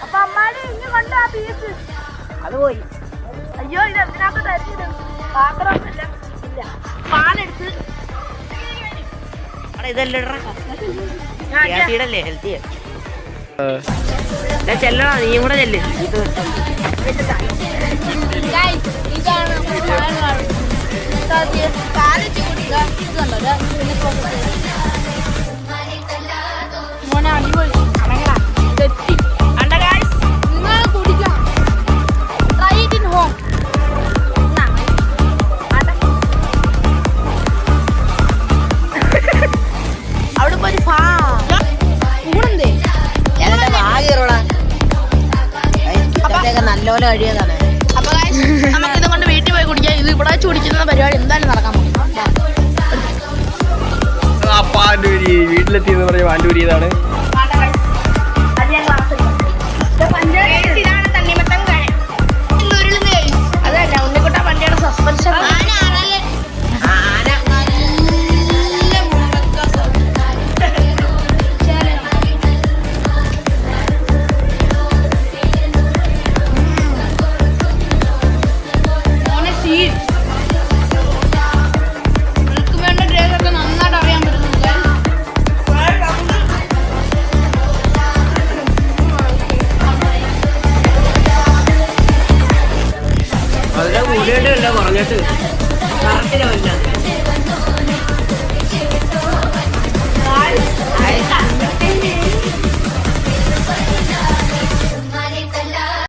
അപ്പൊ അമ്മാടി ഇനി കൊണ്ടോ ആ പീസ്. അത് പോയി. അയ്യോ ഇത് എന്തിനകത്ത് തരുന്നത്? പാത്രമൊന്നുമില്ല. ഇല്ല പാലെടുത്ത് ഇതല്ലേ ഹെൽത്തി ചെല്ലണോ നീയും കൂടെ ചെല്ല്. മോനെ അടിപൊളി തെറ്റി നിങ്ങൾ കുടിക്കണം. Try it in home. അവിടെ പോയി ഊണെന്തേ നല്ലോലെ കഴിയതാണ്. അപ്പൊ നമുക്ക് ഇത് കൊണ്ട് വീട്ടിൽ പോയി കുടിക്കാം. ഇത് ഇവിടെ വെച്ച് കുടിക്കുന്ന പരിപാടി എന്തായാലും നടക്കാൻ പോകും. പാണ്ടൂരി വീട്ടിലെത്തിയെന്ന് പറഞ്ഞ പാണ്ടൂരി ഇതാണ്. അതല്ല ഉണ്ണിക്കുട്ട വണ്ടിയുടെ സസ്പെൻഷൻ അതിനെ കൂടിയിട്ടല്ല പറഞ്ഞിട്ട് കറക്റ്റില്ല.